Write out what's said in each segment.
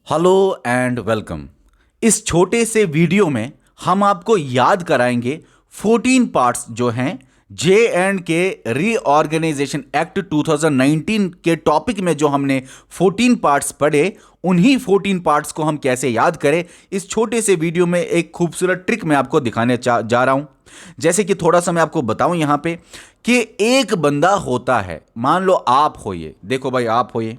Hello and welcome. इस छोटे से वीडियो में हम आपको याद कराएंगे 14 पार्ट्स जो हैं J and K reorganisation act 2019 के टॉपिक में जो हमने 14 पार्ट्स पढ़े, उन्हीं 14 पार्ट्स को हम कैसे याद करें। इस छोटे से वीडियो में एक खूबसूरत ट्रिक मैं आपको दिखाने जा रहा हूं। जैसे कि थोड़ा सा मैं आपको बताऊं यहां पे कि एक बंदा होता है, मान लो आप होइए, देखो भाई आप होइए,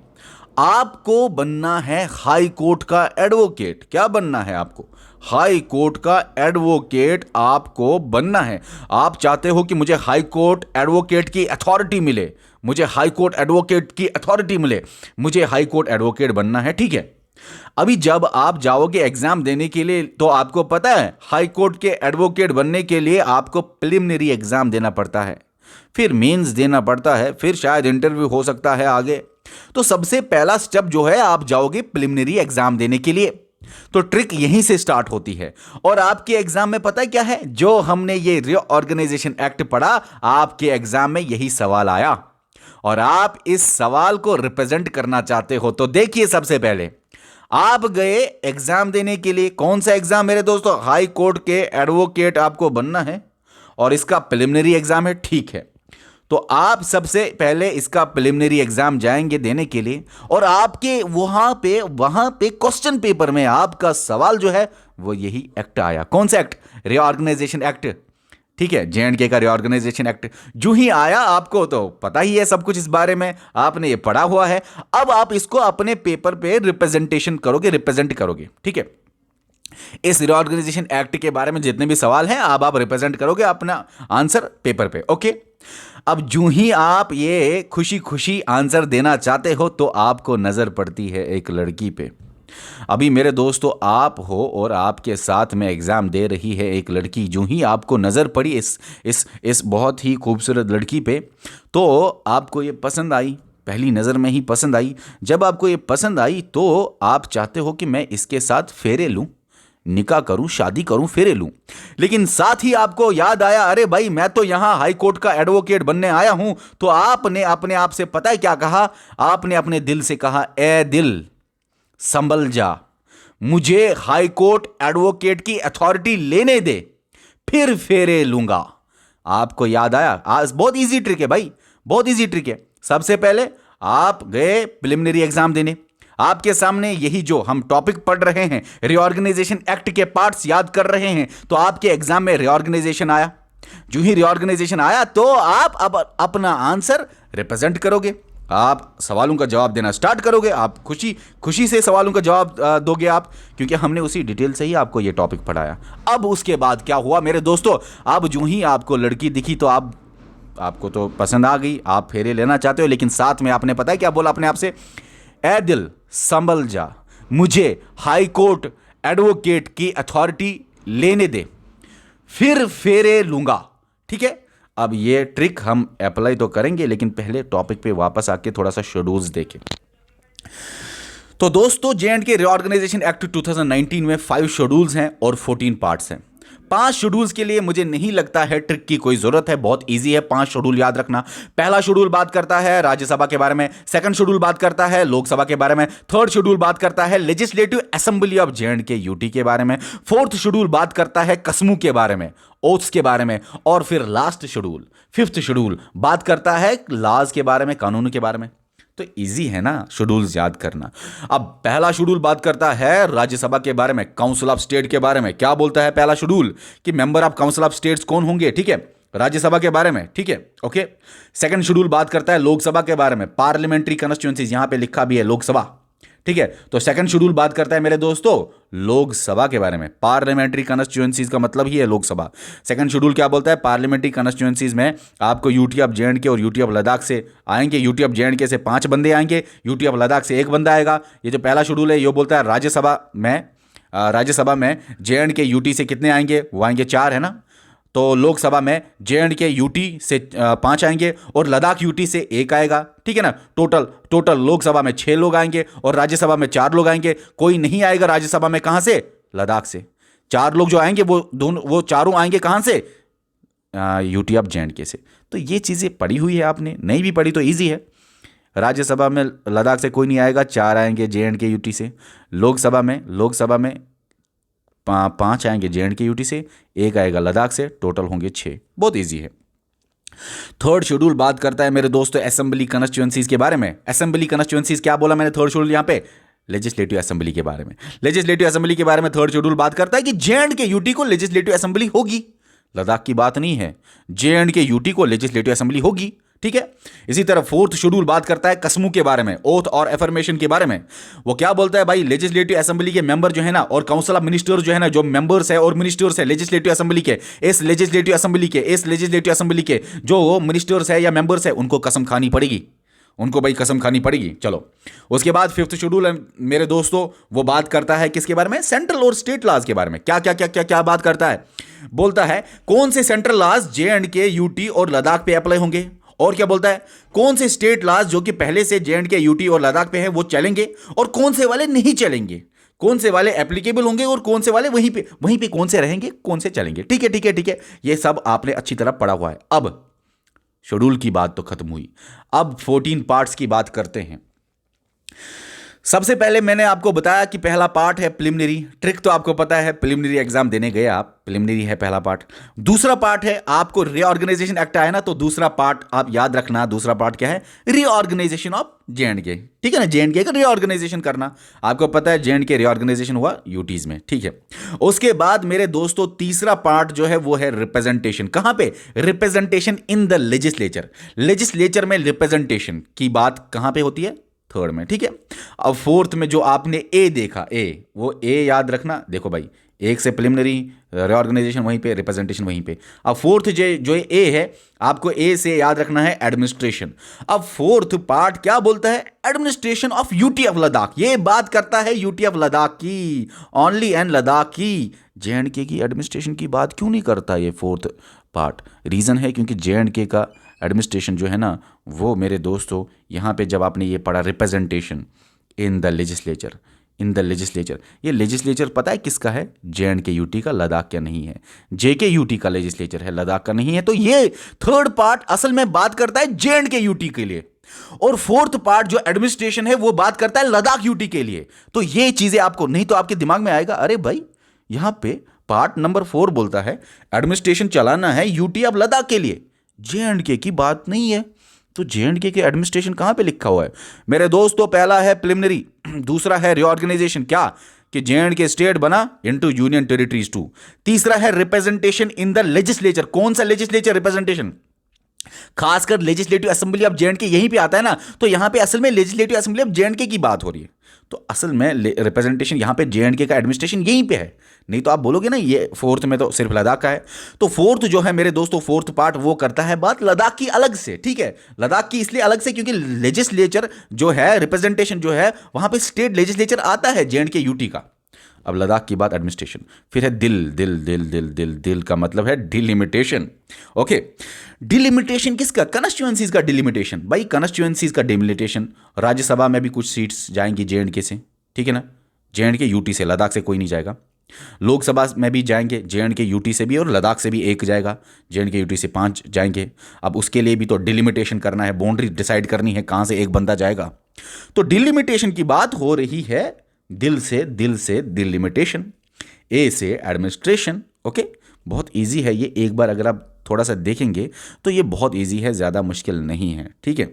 आपको बनना है हाई कोर्ट का एडवोकेट। क्या बनना है आपको? हाई कोर्ट का एडवोकेट आपको बनना है। आप चाहते हो कि मुझे हाई कोर्ट एडवोकेट की अथॉरिटी मिले, मुझे हाई कोर्ट एडवोकेट की अथॉरिटी मिले, मुझे हाई कोर्ट एडवोकेट बनना है, ठीक है। अभी जब आप जाओगे एग्जाम देने के लिए तो आपको पता है हाई कोर्ट के एडवोकेट बनने के लिए आपको प्रिलिमिनरी एग्जाम देना पड़ता है, फिर मेंस देना पड़ता है, फिर शायद इंटरव्यू हो सकता है आगे। तो सबसे पहला स्टेप जो है, आप जाओगे प्रिलिमिनरी एग्जाम देने के लिए। तो ट्रिक यहीं से स्टार्ट होती है। और आपके एग्जाम में पता है क्या है? जो हमने ये रीऑर्गेनाइजेशन एक्ट पढ़ा, आपके एग्जाम में यही सवाल आया और आप इस सवाल को रिप्रेजेंट करना चाहते हो। तो देखिए, सबसे पहले आप गए एग्जाम देने के लिए। कौन सा एग्जाम मेरे दोस्तों? हाई कोर्ट के एडवोकेट आपको बनना है और इसका प्रिलिमिनरी एग्जाम है, ठीक है। तो आप सबसे पहले इसका प्रिलिमिनरी एग्जाम जाएंगे देने के लिए और आपके वहां पे क्वेश्चन पेपर में आपका सवाल जो है वो यही एक्ट आया। कौन सा एक्ट? रीऑर्गेनाइजेशन एक्ट, ठीक है, जे&के का रीऑर्गेनाइजेशन एक्ट। जो ही आया, आपको तो पता ही है सब कुछ इस बारे में, आपने ये पढ़ा हुआ है। अब आप इसको अपने पेपर पे रिप्रेजेंटेशन करोगे, रिप्रेजेंट करोगे, ठीक है। इस रीऑर्गेनाइजेशन एक्ट के बारे में जितने भी सवाल हैं आप रिप्रेजेंट करोगे अपना आंसर पेपर पे, ओके। अब जो ही आप ये खुशी खुशी आंसर देना चाहते हो तो आपको नजर पड़ती है एक लड़की पे। अभी मेरे दोस्तों, आप हो और आपके साथ में एग्जाम दे रही है एक लड़की। जो ही आपको नजर पड़ी इस बहुत ही खूबसूरत लड़की पे, तो आपको ये पसंद आई, पहली नजर में ही पसंद आई। जब आपको ये पसंद आई तो आप चाहते हो कि मैं इसके साथ फेरे लूं, निकाह करूं, शादी करूं, फेरे लूं। लेकिन साथ ही आपको याद आया, अरे भाई मैं तो यहां हाई कोर्ट का एडवोकेट बनने आया हूं। तो आपने अपने आप से पता है क्या कहा? आपने अपने दिल से कहा, ए दिल संभल जा, मुझे हाई कोर्ट एडवोकेट की अथॉरिटी लेने दे, फिर फेरे लूंगा। आपको याद आया? आज बहुत इजी ट्रिक है भाई, बहुत इजी ट्रिक है। सबसे पहले आप गए प्रिलिमिनरी एग्जाम देने, आपके सामने यही जो हम टॉपिक पढ़ रहे हैं, रीऑर्गेनाइजेशन एक्ट के पार्ट्स याद कर रहे हैं, तो आपके एग्जाम में रीऑर्गेनाइजेशन आया। जो ही रीऑर्गेनाइजेशन आया तो आप अब अपना आंसर रिप्रेजेंट करोगे, आप सवालों का जवाब देना स्टार्ट करोगे, आप खुशी खुशी से सवालों का जवाब दोगे आप, क्योंकि हमने उसी डिटेल से ही आपको यह टॉपिक पढ़ाया। अब उसके बाद क्या हुआ मेरे दोस्तों? अब जो ही आपको लड़की दिखी तो आपको तो पसंद आ गई, आप फेरे लेना चाहते हो, लेकिन साथ में आपने पता है क्या बोला अपने आप से? ए दिल संभल जा, मुझे हाई कोर्ट एडवोकेट की अथॉरिटी लेने दे, फिर फेरे लूंगा, ठीक है। अब ये ट्रिक हम अप्लाई तो करेंगे, लेकिन पहले टॉपिक पे वापस आके थोड़ा सा शेड्यूल्स देखें। तो दोस्तों, जे&के रीऑर्गेनाइजेशन एक्ट 2019 में 5 शेड्यूल्स हैं और 14 पार्ट्स हैं। 5 शेड्यूल्स के लिए मुझे नहीं लगता है ट्रिक की कोई जरूरत है, बहुत इजी है 5 शेड्यूल याद रखना। पहला शेड्यूल बात करता है राज्यसभा के बारे में, सेकंड शेड्यूल बात करता है लोकसभा के बारे में, थर्ड शेड्यूल बात करता है लेजिस्लेटिव असेंबली ऑफ जे&के यूटी के बारे में, फोर्थ शेड्यूल बात करता है कसमों के बारे में, ओथ्स के बारे में, और फिर लास्ट शेड्यूल, फिफ्थ शेड्यूल बात करता है लॉज के बारे में, कानून के बारे में। तो इजी है ना शेड्यूल्स याद करना। अब पहला शेड्यूल बात करता है राज्यसभा के बारे में, काउंसिल ऑफ स्टेट के बारे में। क्या बोलता है पहला शेड्यूल? कि member of council of states कौन होंगे, ठीक है, राज्यसभा के बारे में, ठीक है, ओके। सेकंड शेड्यूल बात करता है लोकसभा के बारे में, पार्लियामेंट्री कॉन्स्टिट्यूएंसीज, यहां पे लिखा भी है लोकसभा, ठीक है। तो सेकंड शेड्यूल बात करता है मेरे दोस्तों लोकसभा के बारे में, पार्लियामेंट्री कॉन्स्टिट्यूएंसीज का मतलब ही है लोकसभा। सेकंड शेड्यूल क्या बोलता है? पार्लियामेंट्री कॉन्स्टिट्यूएंसीज में आपको यूटी ऑफ जे&के और यूटी ऑफ लद्दाख से आएंगे, यूटी ऑफ जे&के से 5 बंदे आएंगे, यूटी ऑफ लद्दाख से 1 बंदा आएगा। ये जो पहला शेड्यूल है ये बोलता है राज्यसभा में जे&के यूटी से कितने आएंगे? वो आएंगे 4, है ना। तो लोकसभा में जे&के यूटी से 5 आएंगे और लद्दाख यूटी से 1 आएगा, ठीक है ना। टोटल लोकसभा में 6 लोग आएंगे और राज्यसभा में 4 लोग आएंगे। कोई नहीं आएगा राज्यसभा में, कहां से? लद्दाख से। 4 लोग जो आएंगे वो चारों आएंगे कहां से? यूटी ऑफ जे&के से। तो ये चीजें पढ़ी हुई है आपने, नहीं भी पढ़ी तो ईजी है। राज्यसभा में लद्दाख से कोई नहीं आएगा, 4 आएंगे JNK-UT से। लोकसभा में 5 आएंगे JNK-UT से, 1 आएगा लद्दाख से, टोटल होंगे 6। बहुत ईजी है। थर्ड शेड्यूल बात करता है मेरे दोस्तों असेंबली कॉन्स्टिट्यूएंसीज के बारे में। असेंबली कॉन्स्टिट्यूएंसीज क्या बोला मैंने थर्ड शेड्यूल यहाँ पे? लेजिस्लेटिव असेंबली के बारे में। लेजिस्लेटिव असेंबली के बारे में थर्ड शेड्यूल बात करता है कि JNK-UT को लेजिस्लेटिव असेंबली होगी। लद्दाख की बात नहीं है, JNK-UT को लेजिस्लेटिव असेंबली होगी, ठीक है। इसी तरह फोर्थ शेड्यूल बात करता है कसमों के बारे में, ओथ और एफर्मेशन के बारे में। वो क्या बोलता है भाई, लेजिस्लेटिव असेंबली के मेंबर जो है ना और काउंसिल ऑफ मिनिस्टर जो है ना, जो मेंबर्स है और मिनिस्टर्स है लेजिस्लेटिव असेंबली के, इस लेजिस्लेटिव असेंबली के जो मिनिस्टर्स है या मेंबर्स है, उनको कसम खानी पड़ेगी, उनको भाई कसम खानी पड़ेगी। चलो उसके बाद फिफ्थ शेड्यूल है मेरे दोस्तों, वो बात करता है किसके बारे में? सेंट्रल और स्टेट लॉज के बारे में। क्या क्या क्या क्या क्या बात करता है? बोलता है कौन से सेंट्रल लॉज JNK-UT और लद्दाख पे अप्लाई होंगे, और क्या बोलता है कौन से स्टेट लॉज जो कि पहले से JNK-UT और लद्दाख पे है वो चलेंगे और कौन से वाले नहीं चलेंगे, कौन से वाले एप्लीकेबल होंगे और कौन से वाले वहीं पे कौन से रहेंगे, कौन से चलेंगे। ठीक है ठीक है ठीक है, ये सब आपने अच्छी तरह पढ़ा हुआ है। अब शेड्यूल की बात तो खत्म हुई, अब 14 पार्ट्स की बात करते हैं। सबसे पहले मैंने आपको बताया कि पहला पार्ट है प्रिलिमिनरी। ट्रिक तो आपको पता है, प्रिलिमिनरी एग्जाम देने गए आप, प्रिलिमिनरी है पहला पार्ट। दूसरा पार्ट है आपको रीऑर्गेनाइजेशन एक्ट आया ना, तो दूसरा पार्ट आप याद रखना। दूसरा पार्ट क्या है? रीऑर्गेनाइजेशन ऑफ JNK, ठीक है ना। JNK का रीऑर्गेनाइजेशन करना। आपको पता है JNK रीऑर्गेनाइजेशन हुआ यूटीज में, ठीक है। उसके बाद मेरे दोस्तों तीसरा पार्ट जो है वो है रिप्रेजेंटेशन। कहां पे? Representation in the legislature. Legislature में रिप्रेजेंटेशन की बात कहां पे होती है? थर्ड में, ठीक है। अब फोर्थ में जो आपने ए देखा, वो ए याद रखना। देखो भाई, एक से प्रिलिमिनरी, रीऑर्गेनाइजेशन वहीं पे, रिप्रेजेंटेशन वहीं पे। अब फोर्थ जो ए है, आपको ए से याद रखना है एडमिनिस्ट्रेशन। अब फोर्थ पार्ट क्या बोलता है? Administration of UT of Ladakh. ये बात करता है UT ऑफ लद्दाख की, ओनली एंड लद्दाख की। JNK की एडमिनिस्ट्रेशन की बात क्यों नहीं करता ये फोर्थ पार्ट? रीजन है क्योंकि JNK का एडमिनिस्ट्रेशन जो है ना, वो मेरे दोस्तों यहाँ पे जब आपने ये पढ़ा रिप्रेजेंटेशन इन द लेजिस्लेचर, ये लेजिस्लेचर पता है किसका है? JNK-UT का, लद्दाख का नहीं है। JK-UT का लेजिस्लेचर है, लद्दाख का नहीं है। तो ये थर्ड पार्ट असल में बात करता है JNK-UT के लिए, और फोर्थ पार्ट जो एडमिनिस्ट्रेशन है वो बात करता है लद्दाख UT के लिए। तो ये चीजें आपको, नहीं तो आपके दिमाग में आएगा अरे भाई यहां पे पार्ट नंबर 4 बोलता है एडमिनिस्ट्रेशन चलाना है UT ऑफ लद्दाख के लिए, JNK की बात नहीं है। तो JNK के एडमिनिस्ट्रेशन कहां पे लिखा हुआ है मेरे दोस्तों? पहला है प्रिलिमिनरी, दूसरा है रीऑर्गेनाइजेशन, क्या कि JNK स्टेट बना इनटू यूनियन टेरिटरीज 2। तीसरा है रिप्रेजेंटेशन इन द लेजिस्लेचर। कौन सा लेजिस्लेचर? रिप्रेजेंटेशन, खासकर लेजिस्लेटिव असेंबली ऑफ JNK यहीं पे आता है ना। तो यहां पे असल में लेजिस्लेटिव असेंबली ऑफ JNK की बात हो रही है, तो असल में रिप्रेजेंटेशन यहां पे JNK का एडमिनिस्ट्रेशन यहीं पे है। नहीं तो आप बोलोगे ना ये फोर्थ में तो सिर्फ लद्दाख का है। तो फोर्थ जो है मेरे दोस्तों, फोर्थ पार्ट वो करता है बात लद्दाख की अलग से, ठीक है। लद्दाख की इसलिए अलग से क्योंकि लेजिस्लेचर जो है, रिप्रेजेंटेशन जो है, वहां पे स्टेट लेजिस्लेचर आता है JNK-UT का। अब लद्दाख की बात एडमिनिस्ट्रेशन। फिर है दिल का मतलब है डिलिमिटेशन। ओके, डिलिमिटेशन किसका? कॉन्स्टिट्यूएंसीज का डिलिमिटेशन। भाई कॉन्स्टिट्यूएंसीज का डिलिमिटेशन, राज्यसभा में भी कुछ सीट्स जाएंगी JNK से, ठीक है ना। JNK-UT से, लद्दाख से कोई नहीं जाएगा। लोकसभा में भी जाएंगे JNK-UT से भी, और लद्दाख से भी एक जाएगा। JNK-UT से 5 जाएंगे। अब उसके लिए भी तो डिलिमिटेशन करना है, बाउंड्री डिसाइड करनी है कहां से एक बंदा जाएगा। तो डिलिमिटेशन की बात हो रही है, दिल से डिलिमिटेशन, ए से एडमिनिस्ट्रेशन। ओके, बहुत इजी है ये, एक बार अगर आप थोड़ा सा देखेंगे तो ये बहुत इजी है, ज़्यादा मुश्किल नहीं है, ठीक है।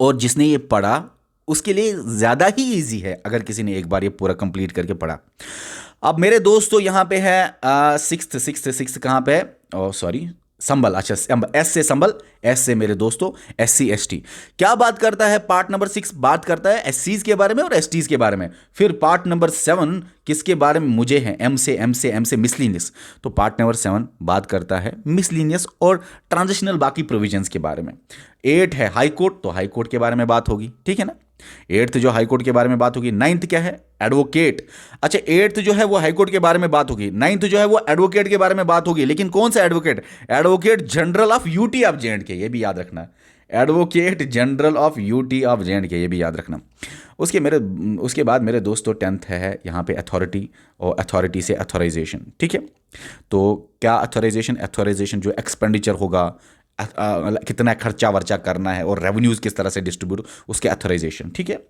और जिसने ये पढ़ा उसके लिए ज़्यादा ही इजी है, अगर किसी ने एक बार ये पूरा कंप्लीट करके पढ़ा। अब मेरे दोस्तों यहाँ पे है सिक्स्थ कहाँ पे है? सॉरी, संबल। अच्छा, एस से संबल, एस से मेरे दोस्तों SC ST। क्या बात करता है? पार्ट नंबर 6 बात करता है SCs के बारे में और STs के बारे में। फिर पार्ट नंबर 7 किसके बारे में? मुझे है M से मिसलिनियस। तो पार्ट नंबर 7 बात करता है मिसलिनियस और ट्रांजिशनल बाकी प्रोविजंस के बारे में। 8 है हाई कोर्ट, तो हाई कोर्ट के बारे में बात होगी, ठीक है ना। 8th जो हाई कोर्ट के बारे में बात होगी। 9th क्या है? एडवोकेट। अच्छा, 8th जो है वो हाई कोर्ट के बारे में बात होगी, 9th जो है वो एडवोकेट के बारे में बात होगी। लेकिन कौन सा advocate? Advocate general of UT of JNK, ये भी याद रखना। Advocate general of UT of JNK, ये भी याद रखना। उसके बाद मेरे दोस्तों 10th है यहाँ पे अथॉरिटी, और अथॉरिटी से अथॉराइजेशन, ठीक है। तो क्या अथॉराइजेशन? अथॉराइजेशन जो एक्सपेंडिचर होगा कितना खर्चा वर्चा करना है और रेवेन्यूज़ किस तरह से डिस्ट्रीब्यूट, उसके अथोराइजेशन, ठीक है।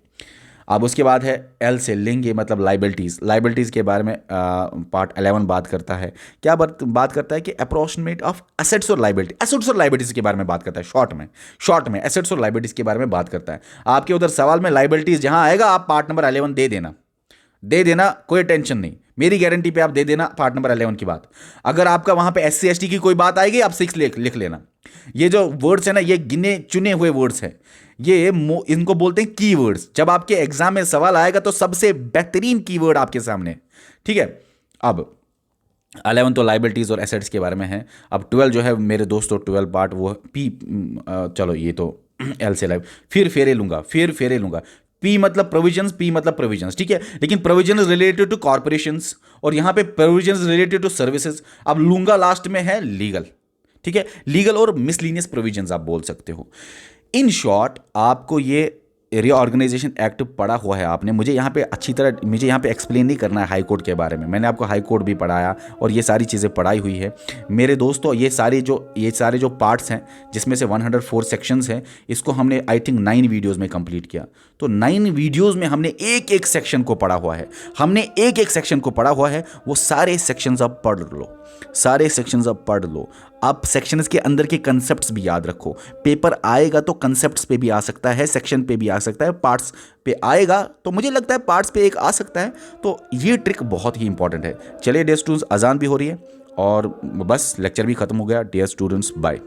अब उसके बाद है एल से लिंग, ये मतलब लाइबिलिटीज़ के बारे में पार्ट 11 बात करता है। क्या बात करता है कि अप्रोक्सीमेट ऑफ एसेट्स और लाइबिलिटीज़ के बारे में बात करता है। शॉर्ट में एसेट्स और लाइबिलिटीज़ के बारे में बात करता है। आपके उधर सवाल में लाइबिलिटीज़ जहाँ आएगा आप पार्ट नंबर 11 दे देना, कोई टेंशन नहीं, मेरी गारंटी पे आप दे देना पार्ट नंबर 11 की बात। अगर आपका वहां पे SC ST की कोई बात आएगी आप 6 लिख लेना। ये जो वर्ड्स है ना, ये गिने चुने हुए वर्ड्स हैं, ये इनको बोलते हैं कीवर्ड्स। जब आपके एग्जाम में सवाल आएगा तो सबसे बेहतरीन कीवर्ड आपके सामने, ठीक है। अब 11 तो लाइबिलिटीज़ और एसेट्स के बारे में है। अब 12 जो है मेरे दोस्तों, 12 पार्ट वो पी, चलो ये तो एल से लाइव, फिर फेरे लूंगा। पी मतलब प्रोविजंस, ठीक है। लेकिन प्रोविजंस रिलेटेड टू कॉर्पोरेशंस और यहाँ पे प्रोविजंस रिलेटेड टू सर्विसेज। अब लूंगा लास्ट में है लीगल, ठीक है। लीगल और मिसलीनियस प्रोविजंस आप बोल सकते हो। इन शॉर्ट आपको ये रीऑर्गेनाइजेशन एक्ट पढ़ा हुआ है आपने। मुझे यहाँ पे एक्सप्लेन नहीं करना है हाई कोर्ट के बारे में, मैंने आपको हाई कोर्ट भी पढ़ाया और ये सारी चीज़ें पढ़ाई हुई है मेरे दोस्तों। ये सारे जो पार्ट्स हैं जिसमें से 104 सेक्शंस हैं, इसको हमने आई थिंक 9 वीडियोस में कंप्लीट किया। तो 9 वीडियोस में हमने एक सेक्शन को पढ़ा हुआ है। वो सारे सेक्शंस आप पढ़ लो। आप सेक्शंस के अंदर के कंसेप्ट्स भी याद रखो। पेपर आएगा तो कंसेप्ट्स पे भी आ सकता है, सेक्शन पे भी आ सकता है, पार्ट्स पे आएगा तो मुझे लगता है पार्ट्स पे एक आ सकता है। तो ये ट्रिक बहुत ही इंपॉर्टेंट है। चलिए डियर स्टूडेंट्स, अजान भी हो रही है और बस लेक्चर भी खत्म हो गया। Dear students, bye.